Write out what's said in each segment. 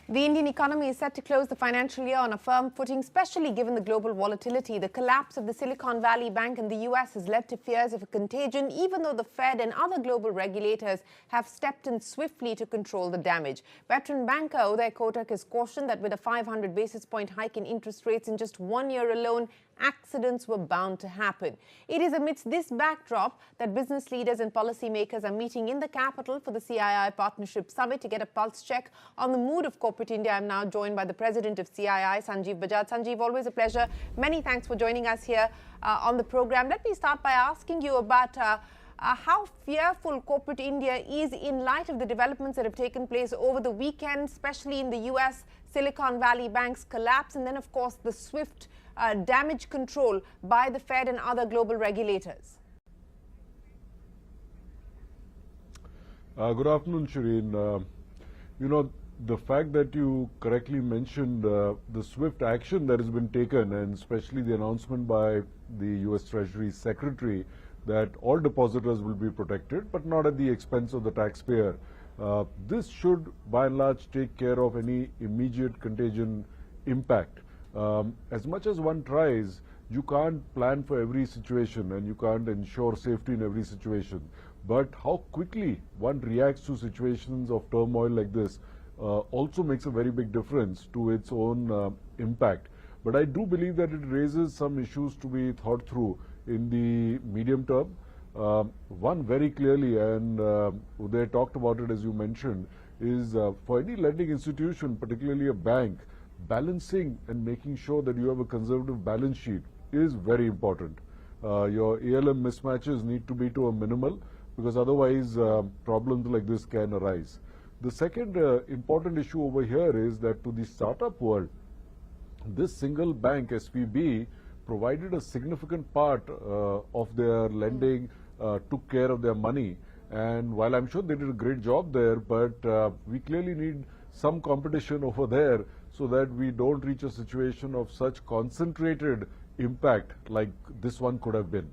The Indian economy is set to close the financial year on a firm footing, especially given the global volatility. The collapse of the Silicon Valley Bank in the US has led to fears of a contagion, even though the Fed and other global regulators have stepped in swiftly to control the damage. Veteran banker Uday Kotak has cautioned that with a 500 basis point hike in interest rates in just 1 year alone, accidents were bound to happen. It is amidst this backdrop that business leaders and policymakers are meeting in the capital for the CII Partnership Summit to get a pulse check on the mood of corporate India. I'm now joined by the president of CII, Sanjiv Bajaj. Sanjiv, always a pleasure. Many thanks for joining us here on the program. Let me start by asking you about how fearful corporate India is in light of the developments that have taken place over the weekend, especially in the US, Silicon Valley Bank's collapse, and then, of course, the swift damage control by the Fed and other global regulators. Good afternoon, Shireen. The fact that you correctly mentioned the swift action that has been taken, and especially the announcement by the US Treasury Secretary that all depositors will be protected, but not at the expense of the taxpayer. This should, by and large, take care of any immediate contagion impact. As much as one tries, you can't plan for every situation and you can't ensure safety in every situation. But how quickly one reacts to situations of turmoil like this also makes a very big difference to its own impact. But I do believe that it raises some issues to be thought through in the medium term. One very clearly, and Uday talked about it as you mentioned, is for any lending institution, particularly a bank, balancing and making sure that you have a conservative balance sheet is very important. Your ALM mismatches need to be to a minimal, because otherwise problems like this can arise. The second important issue over here is that to the startup world, this single bank, SVB, provided a significant part of their lending, took care of their money. And while I'm sure they did a great job there, but we clearly need some competition over there so that we don't reach a situation of such concentrated impact like this one could have been.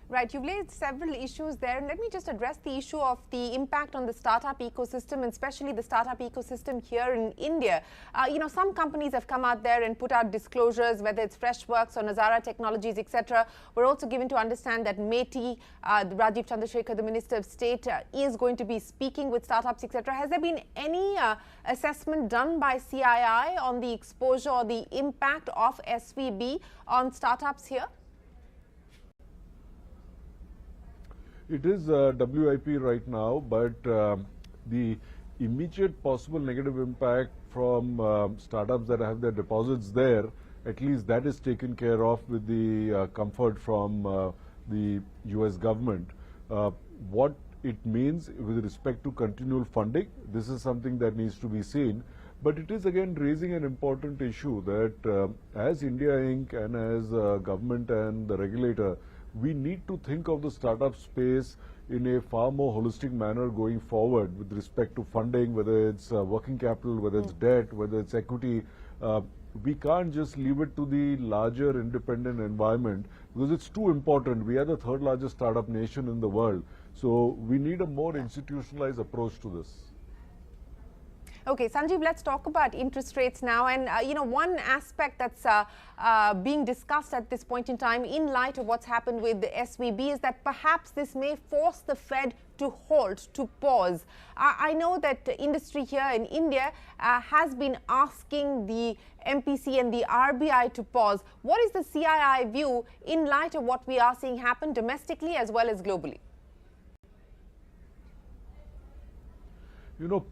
Right, you've laid several issues there. Let me just address the issue of the impact on the startup ecosystem, and especially the startup ecosystem here in India. Some companies have come out there and put out disclosures, whether it's Freshworks or Nazara Technologies, etc. We're also given to understand that Meti, Rajiv Chandrasekhar, the Minister of State, is going to be speaking with startups, etc. Has there been any assessment done by CII on the exposure or the impact of SVB on startups here? It is WIP right now, but the immediate possible negative impact from startups that have their deposits there, at least that is taken care of with the comfort from the US government. What it means with respect to continual funding, this is something that needs to be seen. But it is again raising an important issue that as India Inc. and as government and the regulator, we need to think of the startup space in a far more holistic manner going forward with respect to funding, whether it's working capital, whether it's debt, whether it's equity. We can't just leave it to the larger independent environment because it's too important. We are the third largest startup nation in the world. So we need a more institutionalized approach to this. Okay, Sanjiv, let's talk about interest rates now. And, one aspect that's being discussed at this point in time in light of what's happened with the SVB is that perhaps this may force the Fed to halt, to pause. I know that the industry here in India has been asking the MPC and the RBI to pause. What is the CII view in light of what we are seeing happen domestically as well as globally?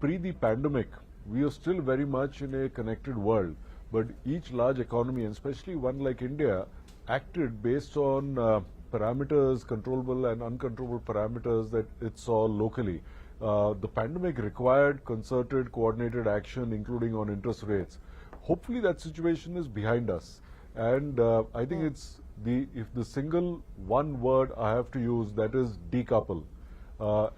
Pre the pandemic, we are still very much in a connected world, but each large economy, and especially one like India, acted based on parameters, controllable and uncontrollable parameters that it saw locally. The pandemic required concerted, coordinated action, including on interest rates. Hopefully that situation is behind us. And I think it's if the single one word I have to use, that is decouple.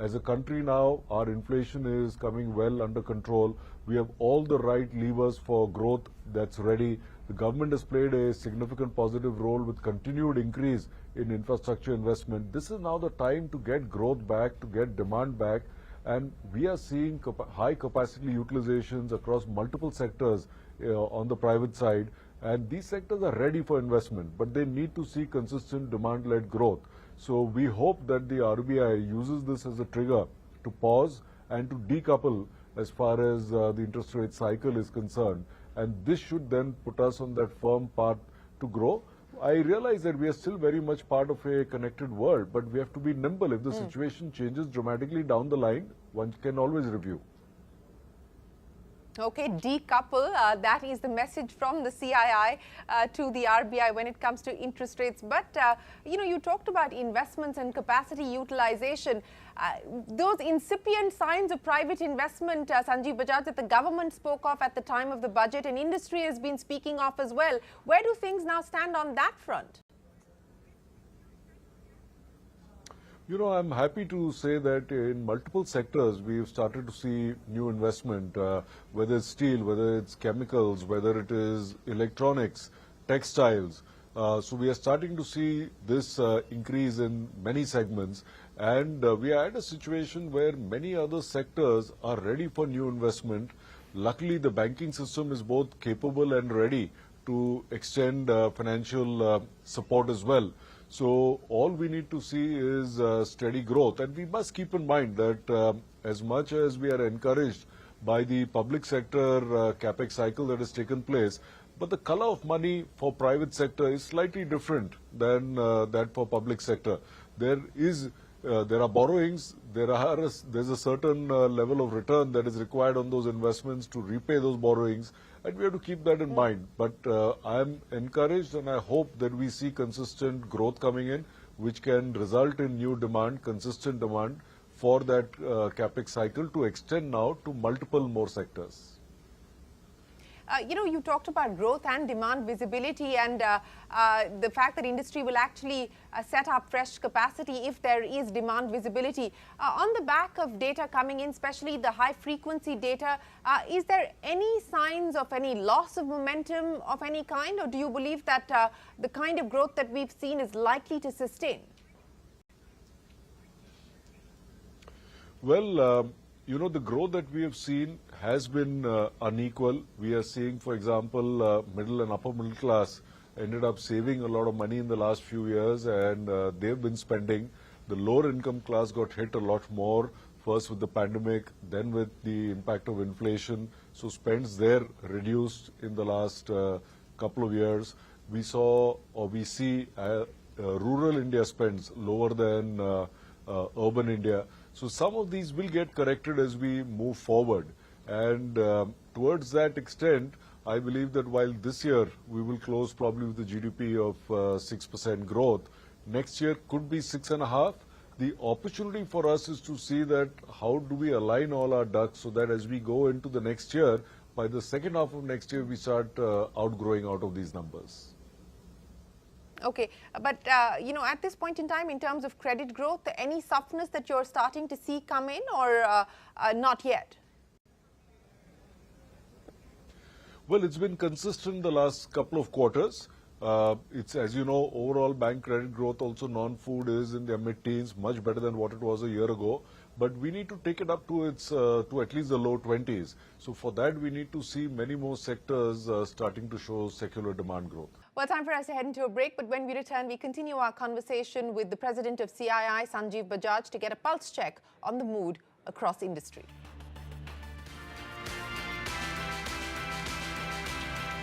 As a country now, our inflation is coming well under control. We have all the right levers for growth that's ready. The government has played a significant positive role with continued increase in infrastructure investment. This is now the time to get growth back, to get demand back. And we are seeing high capacity utilizations across multiple sectors on the private side. And these sectors are ready for investment, but they need to see consistent demand-led growth. So we hope that the RBI uses this as a trigger to pause and to decouple as far as the interest rate cycle is concerned. And this should then put us on that firm path to grow. I realize that we are still very much part of a connected world, but we have to be nimble. If the situation changes dramatically down the line, one can always review. Okay, decouple, that is the message from the CII to the RBI when it comes to interest rates. But, you talked about investments and capacity utilization. Those incipient signs of private investment, Sanjiv Bajaj, that the government spoke of at the time of the budget and industry has been speaking of as well. Where do things now stand on that front? I'm happy to say that in multiple sectors we've started to see new investment, whether it's steel, whether it's chemicals, whether it is electronics, textiles. So we are starting to see this increase in many segments, and we are at a situation where many other sectors are ready for new investment. Luckily, the banking system is both capable and ready to extend financial support as well. So all we need to see is steady growth, and we must keep in mind that as much as we are encouraged by the public sector capex cycle that has taken place, but the color of money for private sector is slightly different than that for public sector. There are borrowings, there's a certain level of return that is required on those investments to repay those borrowings, and we have to keep that in mind. But I am encouraged, and I hope that we see consistent growth coming in, which can result in new demand, consistent demand for that capex cycle to extend now to multiple more sectors. You talked about growth and demand visibility and the fact that industry will actually set up fresh capacity if there is demand visibility. On the back of data coming in, especially the high frequency data, is there any signs of any loss of momentum of any kind, or do you believe that the kind of growth that we've seen is likely to sustain? Well, the growth that we have seen has been unequal. We are seeing, for example, middle and upper middle class ended up saving a lot of money in the last few years, and they've been spending. The lower income class got hit a lot more, first with the pandemic, then with the impact of inflation. So spends there reduced in the last couple of years. We see rural India spends lower than urban India. So some of these will get corrected as we move forward. And towards that extent, I believe that while this year we will close probably with a GDP of 6% growth, next year could be 6.5%. The opportunity for us is to see that how do we align all our ducks so that as we go into the next year, by the second half of next year, we start outgrowing out of these numbers. Okay, but at this point in time, in terms of credit growth, any softness that you're starting to see come in, or not yet? Well, it's been consistent the last couple of quarters. It's, as you know, overall bank credit growth, also non-food, is in their mid-teens, much better than what it was a year ago. But we need to take it up to its to at least the low 20s. So for that, we need to see many more sectors starting to show secular demand growth. Well, time for us to head into a break. But when we return, we continue our conversation with the president of CII, Sanjiv Bajaj, to get a pulse check on the mood across industry.